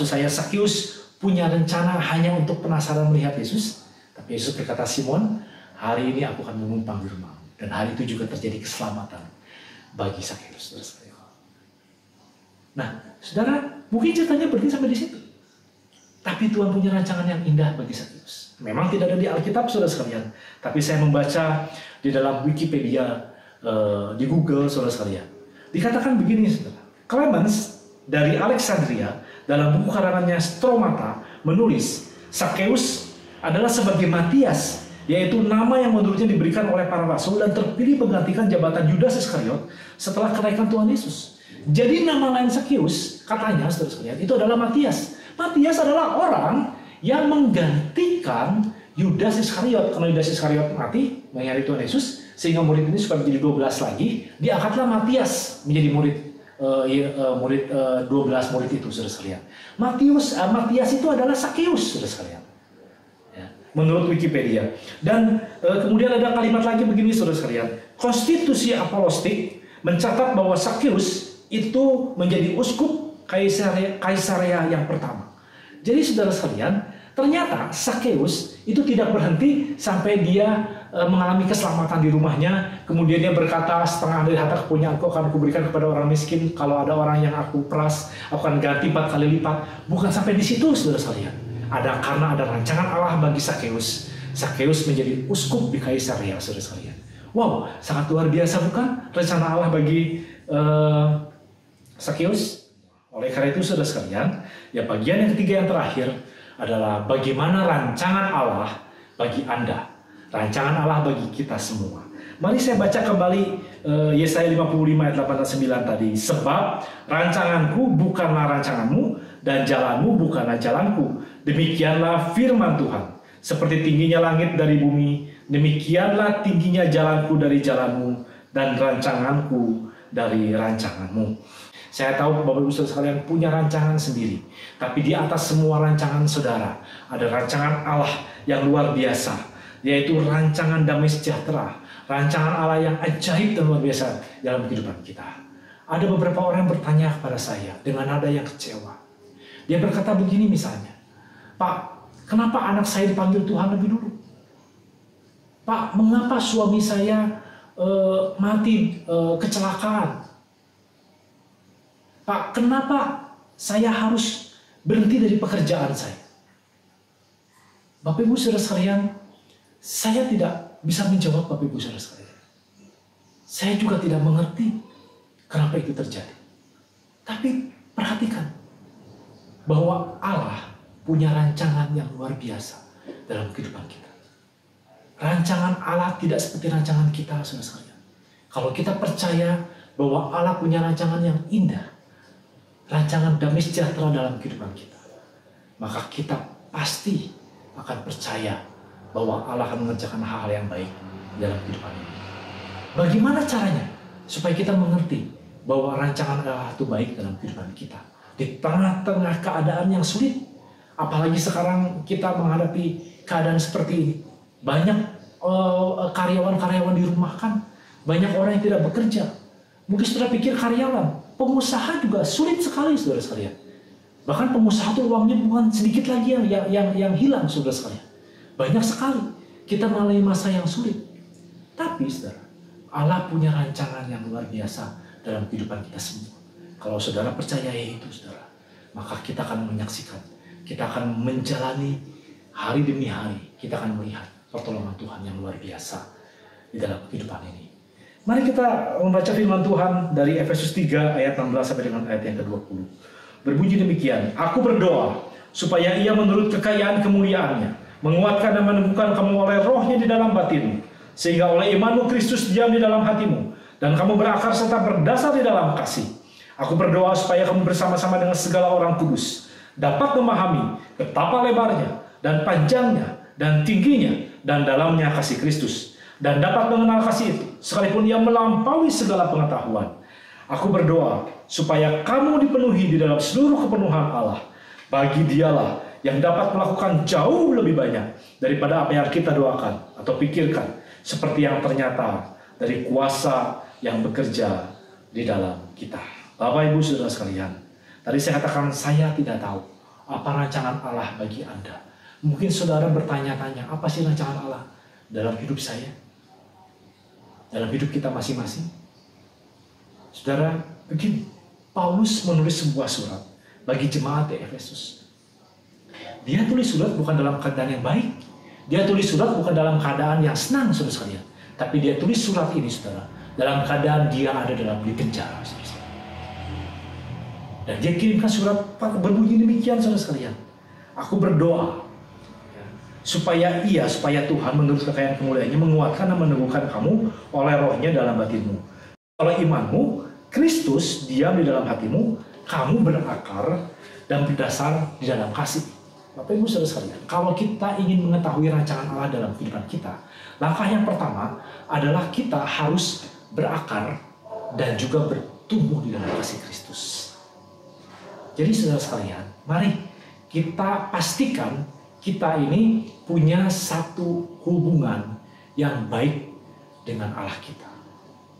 sekalian, Sakeus punya rencana hanya untuk penasaran melihat Yesus, tapi Yesus berkata, Simon, hari ini aku akan menumpang di rumahmu. Dan hari itu juga terjadi keselamatan bagi Sakeus. Nah, saudara, mungkin ceritanya berhenti sampai di situ. Tapi Tuhan punya rancangan yang indah bagi Sakeus. Memang tidak ada di Alkitab, saudara sekalian. Tapi saya membaca di dalam Wikipedia, di Google, saudara sekalian. Dikatakan begini, saudara. Clemens dari Alexandria dalam buku karangannya Stromata menulis Sakeus adalah sebagai Matias, yaitu nama yang menurutnya diberikan oleh para rasul dan terpilih menggantikan jabatan Yudas Iskariot setelah kenaikan Tuhan Yesus. Jadi nama lain Sakeus, katanya saudara sekalian, itu adalah Matias. Matias adalah orang yang menggantikan Yudas Iskariot, karena Yudas Iskariot mati mengkhianati Tuhan Yesus, sehingga murid ini supaya menjadi 12 lagi, diangkatlah Matias menjadi murid 12 murid itu, saudara sekalian. Matias itu adalah Sakeus, saudara sekalian. Ya, menurut Wikipedia. Dan kemudian ada kalimat lagi begini, saudara sekalian. Konstitusi Apostolic mencatat bahwa Sakeus itu menjadi uskup Kaisarea yang pertama. Jadi saudara sekalian, ternyata Sakeus itu tidak berhenti sampai dia mengalami keselamatan di rumahnya. Kemudian dia berkata, setengah dari harta kepunyaanku akan kuberikan kepada orang miskin. Kalau ada orang yang aku peras, aku akan ganti 4 kali lipat. Bukan sampai di situ, saudara sekalian. Karena ada rancangan Allah bagi Sakeus. Sakeus menjadi uskup di Kaisarea, saudara sekalian. Wow, sangat luar biasa bukan rencana Allah bagi Sakeus? Oleh karena itu, saudara sekalian, ya bagian yang ketiga yang terakhir adalah bagaimana rancangan Allah bagi Anda. Rancangan Allah bagi kita semua. Mari saya baca kembali Yesaya 55 ayat 8 dan 9 tadi. Sebab rancanganku bukanlah rancanganmu, dan jalanmu bukanlah jalanku. Demikianlah firman Tuhan. Seperti tingginya langit dari bumi, demikianlah tingginya jalanku dari jalanmu, dan rancanganku dari rancanganmu. Saya tahu Bapak Ibu Saudara sekalian punya rancangan sendiri. Tapi di atas semua rancangan saudara, ada rancangan Allah yang luar biasa, yaitu rancangan damai sejahtera, rancangan Allah yang ajaib dan luar biasa dalam kehidupan kita. Ada beberapa orang yang bertanya kepada saya dengan nada yang kecewa. Dia berkata begini misalnya, Pak, kenapa anak saya dipanggil Tuhan lebih dulu? Pak, mengapa suami saya mati kecelakaan? Pak, kenapa saya harus berhenti dari pekerjaan saya? Bapak Ibu Saudara sekalian, saya tidak bisa menjawab Bapak Ibu Saudara sekalian. Saya juga tidak mengerti kenapa itu terjadi. Tapi perhatikan bahwa Allah punya rancangan yang luar biasa dalam kehidupan kita. Rancangan Allah tidak seperti rancangan kita, saudara sekalian. Kalau kita percaya bahwa Allah punya rancangan yang indah, rancangan damai sejahtera dalam kehidupan kita, maka kita pasti akan percaya bahwa Allah akan mengerjakan hal-hal yang baik dalam kehidupan ini. Bagaimana caranya supaya kita mengerti bahwa rancangan Allah itu baik dalam kehidupan kita di tengah-tengah keadaan yang sulit? Apalagi sekarang kita menghadapi keadaan seperti ini. Banyak karyawan-karyawan dirumahkan, banyak orang yang tidak bekerja. Mungkin saudara pikir karyawan, pengusaha juga sulit sekali, saudara sekalian. Bahkan pengusaha itu uangnya bukan sedikit lagi yang hilang, saudara sekalian. Banyak sekali kita mengalami masa yang sulit. Tapi saudara, Allah punya rancangan yang luar biasa dalam kehidupan kita semua. Kalau saudara percaya itu, saudara, maka kita akan menyaksikan, kita akan menjalani hari demi hari, kita akan melihat pertolongan Tuhan yang luar biasa di dalam kehidupan ini. Mari kita membaca firman Tuhan dari Efesus 3 ayat 16 sampai dengan ayat yang ke-20. Berbunyi demikian, aku berdoa supaya ia menurut kekayaan kemuliaannya menguatkan dan meneguhkan kamu oleh rohnya di dalam batinmu, sehingga oleh imanmu Kristus diam di dalam hatimu, dan kamu berakar serta berdasar di dalam kasih. Aku berdoa supaya kamu bersama-sama dengan segala orang kudus dapat memahami betapa lebarnya dan panjangnya dan tingginya dan dalamnya kasih Kristus, dan dapat mengenal kasih itu sekalipun ia melampaui segala pengetahuan. Aku berdoa supaya kamu dipenuhi di dalam seluruh kepenuhan Allah. Bagi Dialah yang dapat melakukan jauh lebih banyak daripada apa yang kita doakan atau pikirkan, seperti yang ternyata dari kuasa yang bekerja di dalam kita. Bapak Ibu Saudara sekalian, tadi saya katakan saya tidak tahu apa rancangan Allah bagi Anda. Mungkin saudara bertanya-tanya, apa sih rancangan Allah dalam hidup saya? Dalam hidup kita masing-masing? Saudara, begini, Paulus menulis sebuah surat bagi jemaat di Efesus. Dia tulis surat bukan dalam keadaan yang baik. Dia tulis surat bukan dalam keadaan yang senang, saudara sekalian. Tapi dia tulis surat ini, saudara, dalam keadaan dia ada di penjara, saudara sekalian. Dan dia kirimkan surat berbunyi demikian, saudara sekalian. Aku berdoa supaya Tuhan menurut kekayaan kemuliaannya menguatkan dan meneguhkan kamu oleh rohnya dalam batinmu. Oleh imanmu, Kristus diam di dalam hatimu, kamu berakar dan berdasar di dalam kasih. Bapak Ibu Saudara sekalian, kalau kita ingin mengetahui rancangan Allah dalam kehidupan kita, langkah yang pertama adalah kita harus berakar dan juga bertumbuh di dalam kasih Kristus. Jadi saudara sekalian, mari kita pastikan kita ini punya satu hubungan yang baik dengan Allah kita.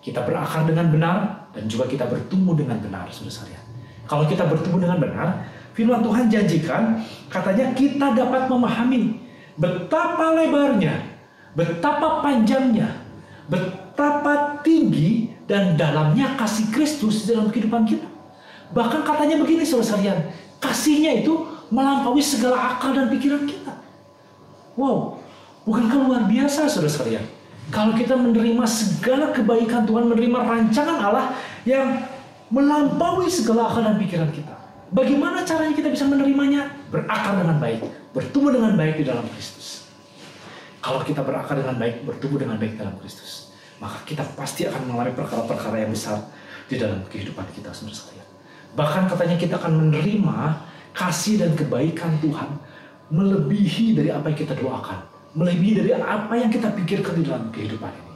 Kita berakar dengan benar dan juga kita bertumbuh dengan benar, saudara sekalian. Kalau kita bertumbuh dengan benar, firman Tuhan janjikan, katanya kita dapat memahami betapa lebarnya, betapa panjangnya, betapa tinggi dan dalamnya kasih Kristus dalam kehidupan kita. Bahkan katanya begini saudara sekalian, kasihnya itu melampaui segala akal dan pikiran kita. Wow, bukankah luar biasa saudara sekalian? Kalau kita menerima segala kebaikan Tuhan, menerima rancangan Allah yang melampaui segala akal dan pikiran kita. Bagaimana caranya kita bisa menerimanya? Berakar dengan baik, bertumbuh dengan baik di dalam Kristus. Kalau kita berakar dengan baik, bertumbuh dengan baik dalam Kristus, maka kita pasti akan mengalami perkara-perkara yang besar di dalam kehidupan kita, saudara sekalian. Bahkan katanya kita akan menerima kasih dan kebaikan Tuhan melebihi dari apa yang kita doakan, melebihi dari apa yang kita pikirkan di dalam kehidupan ini.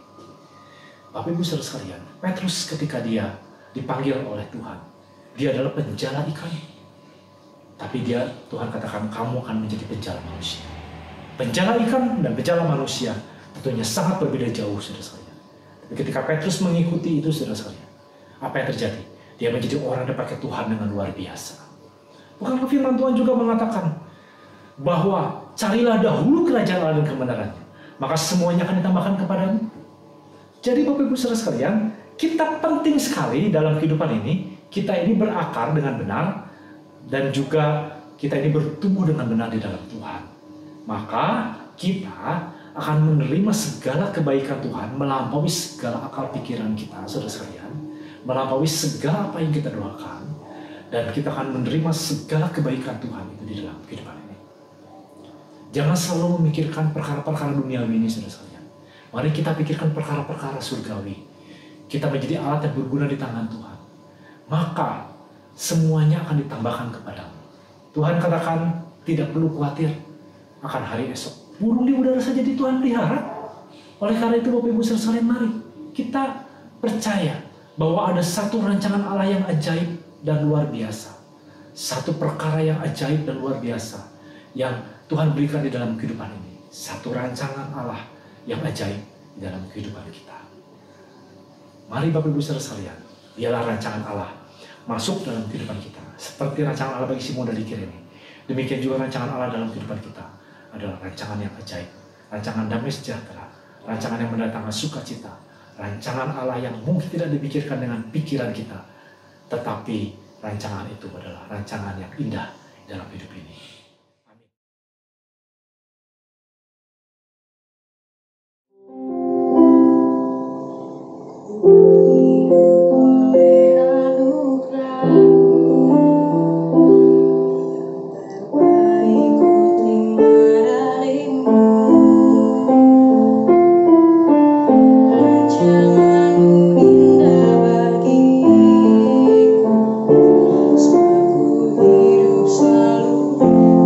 Bapak Ibu saudara sekalian, Petrus ketika dia dipanggil oleh Tuhan, dia adalah penjala ikan. Tapi Tuhan katakan, kamu akan menjadi penjala manusia. Penjala ikan dan penjala manusia tentunya sangat berbeda jauh, saudara sekalian. Tapi ketika Petrus mengikuti itu, saudara sekalian, apa yang terjadi? Dia menjadi orang yang dipakai Tuhan dengan luar biasa. Bukankah firman Tuhan juga mengatakan bahwa carilah dahulu kerajaan Allah dan kebenarannya, maka semuanya akan ditambahkan kepadamu. Jadi Bapak Ibu saudara sekalian, kita penting sekali dalam kehidupan ini, kita ini berakar dengan benar, dan juga kita ini bertumbuh dengan benar di dalam Tuhan. Maka kita akan menerima segala kebaikan Tuhan, melampaui segala akal pikiran kita, saudara sekalian, melampaui segala apa yang kita doakan, dan kita akan menerima segala kebaikan Tuhan itu di dalam kehidupan ini. Jangan selalu memikirkan perkara-perkara duniawi ini, saudara sekalian. Mari kita pikirkan perkara-perkara surgawi. Kita menjadi alat yang berguna di tangan Tuhan. Maka semuanya akan ditambahkan kepadamu. Tuhan katakan, tidak perlu khawatir akan hari esok. Burung di udara saja di Tuhan pelihara. Oleh karena itu Bapak Ibu saudara sekalian, mari kita percaya bahwa ada satu rancangan Allah yang ajaib dan luar biasa. Satu perkara yang ajaib dan luar biasa yang Tuhan berikan di dalam kehidupan ini. Satu rancangan Allah yang ajaib di dalam kehidupan kita. Mari Bapak Ibu saudara sekalian, dialah rancangan Allah masuk dalam kehidupan kita. Seperti rancangan Allah bagi Simon dari Kirene. Demikian juga rancangan Allah dalam kehidupan kita adalah rancangan yang ajaib, rancangan damai sejahtera, rancangan yang mendatangkan sukacita, rancangan Allah yang mungkin tidak dipikirkan dengan pikiran kita, tetapi rancangan itu adalah rancangan yang indah dalam hidup ini. Selalu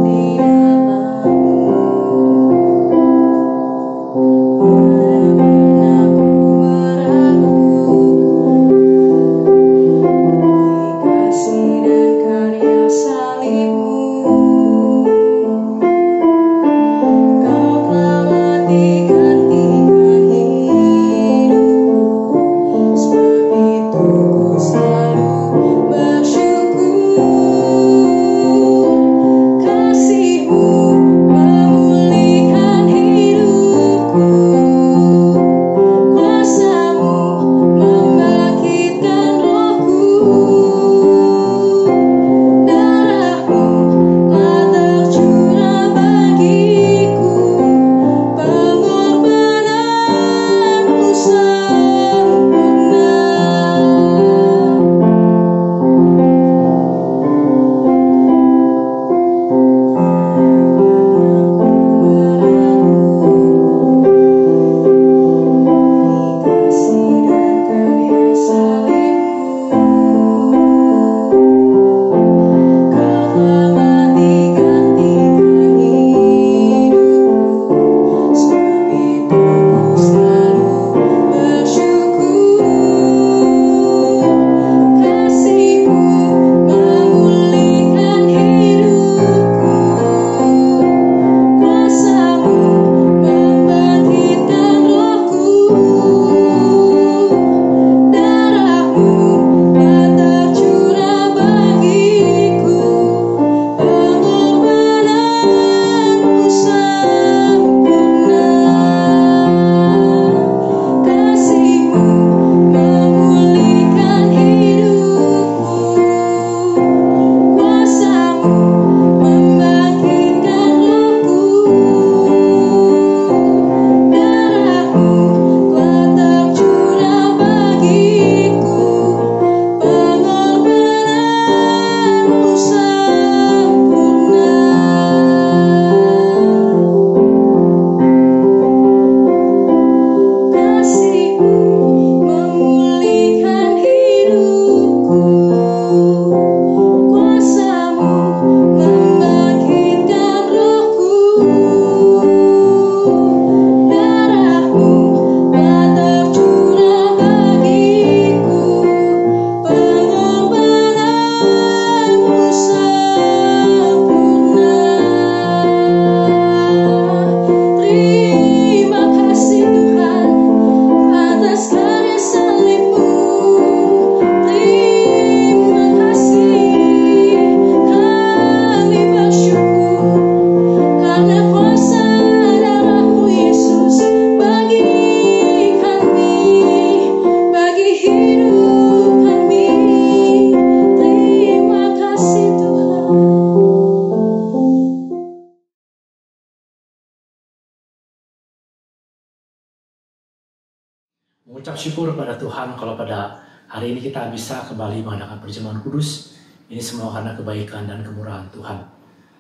mengucap syukur pada Tuhan kalau pada hari ini kita bisa kembali mengadakan perjamuan kudus. Ini semua karena kebaikan dan kemurahan Tuhan.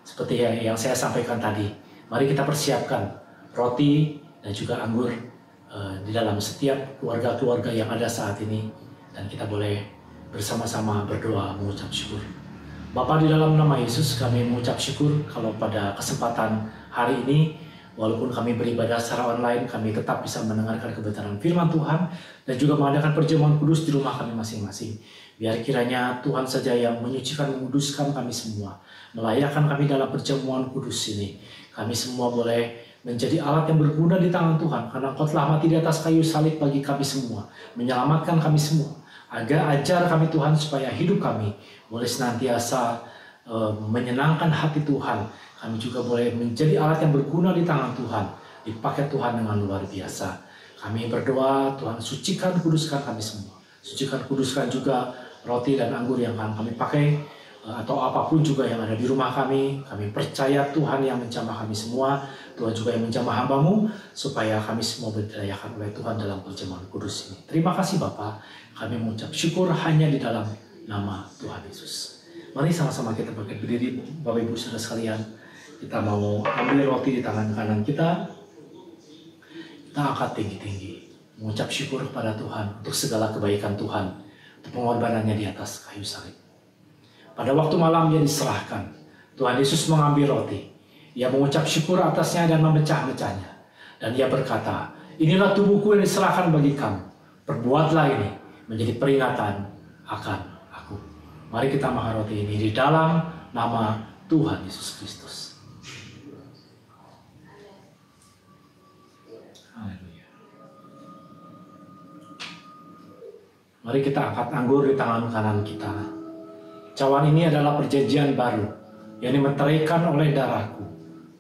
Seperti yang saya sampaikan tadi, mari kita persiapkan roti dan juga anggur di dalam setiap keluarga-keluarga yang ada saat ini. Dan kita boleh bersama-sama berdoa mengucap syukur. Bapa, di dalam nama Yesus kami mengucap syukur kalau pada kesempatan hari ini, walaupun kami beribadah secara online, kami tetap bisa mendengarkan kebenaran firman Tuhan dan juga mengadakan perjamuan kudus di rumah kami masing-masing. Biar kiranya Tuhan saja yang menyucikan, menguduskan kami semua, melayakkan kami dalam perjamuan kudus ini. Kami semua boleh menjadi alat yang berguna di tangan Tuhan, karena Engkau telah mati di atas kayu salib bagi kami semua, menyelamatkan kami semua. Ajar kami Tuhan supaya hidup kami boleh senantiasa menyenangkan hati Tuhan. Kami juga boleh menjadi alat yang berguna di tangan Tuhan, dipakai Tuhan dengan luar biasa. Kami berdoa, Tuhan sucikan, kuduskan kami semua. Sucikan, kuduskan juga roti dan anggur yang akan kami pakai, atau apapun juga yang ada di rumah kami. Kami percaya Tuhan yang menjamah kami semua, Tuhan juga yang menjamah hamba-Mu, supaya kami semua berdayakan oleh Tuhan dalam perjamuan kudus ini. Terima kasih Bapa, kami mengucap syukur hanya di dalam nama Tuhan Yesus. Mari sama-sama kita berdiri, Bapak Ibu Saudara sekalian. Kita mau ambil roti di tangan kanan kita. Kita angkat tinggi-tinggi, mengucap syukur kepada Tuhan untuk segala kebaikan Tuhan, untuk pengorbanannya di atas kayu salib. Pada waktu malam Dia diserahkan, Tuhan Yesus mengambil roti. Ia mengucap syukur atasnya dan memecah-mecahnya. Dan Ia berkata, inilah tubuhku yang diserahkan bagi kamu. Perbuatlah ini menjadi peringatan akan aku. Mari kita makan roti ini di dalam nama Tuhan Yesus Kristus. Haleluya. Mari kita angkat anggur di tangan kanan kita. Cawan ini adalah perjanjian baru yang dimeteraikan oleh darahku.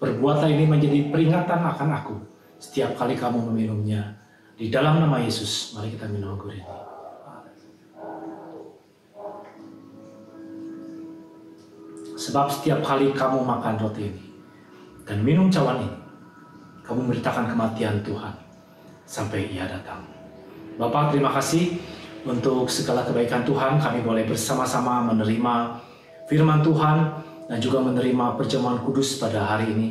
Perbuatlah ini menjadi peringatan akan aku setiap kali kamu meminumnya. Di dalam nama Yesus, mari kita minum anggur ini. Sebab setiap kali kamu makan roti ini dan minum cawan ini, kamu memberitakan kematian Tuhan sampai Ia datang. Bapak, terima kasih untuk segala kebaikan Tuhan. Kami boleh bersama-sama menerima firman Tuhan dan juga menerima perjamuan kudus pada hari ini.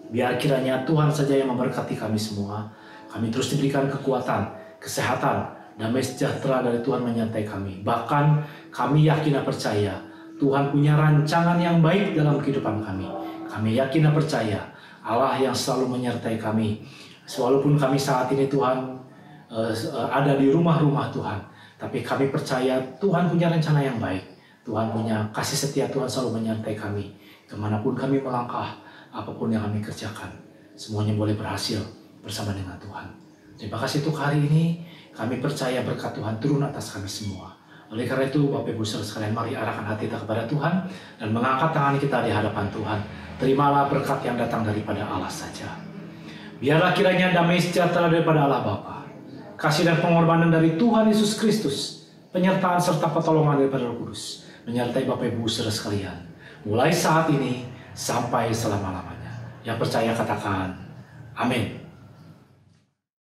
Biar kiranya Tuhan saja yang memberkati kami semua. Kami terus diberikan kekuatan, kesehatan, damai sejahtera dari Tuhan menyertai kami. Bahkan kami yakin dan percaya Tuhan punya rancangan yang baik dalam kehidupan kami. Kami yakin dan percaya Allah yang selalu menyertai kami. Walaupun kami saat ini Tuhan ada di rumah-rumah Tuhan, tapi kami percaya Tuhan punya rencana yang baik. Tuhan punya kasih setia, Tuhan selalu menyertai kami. Kemanapun kami melangkah, apapun yang kami kerjakan, semuanya boleh berhasil bersama dengan Tuhan. Terima kasih untuk hari ini. Kami percaya berkat Tuhan turun atas kami semua. Oleh karena itu, Bapak Ibu Saudara sekalian, mari arahkan hati kita kepada Tuhan dan mengangkat tangan kita di hadapan Tuhan. Terimalah berkat yang datang daripada Allah saja. Biarlah kiranya damai sejahtera daripada Allah Bapa, kasih dan pengorbanan dari Tuhan Yesus Kristus, penyertaan serta pertolongan daripada Roh Kudus menyertai Bapak Ibu Saudara sekalian, mulai saat ini sampai selama-lamanya. Yang percaya katakan, amin.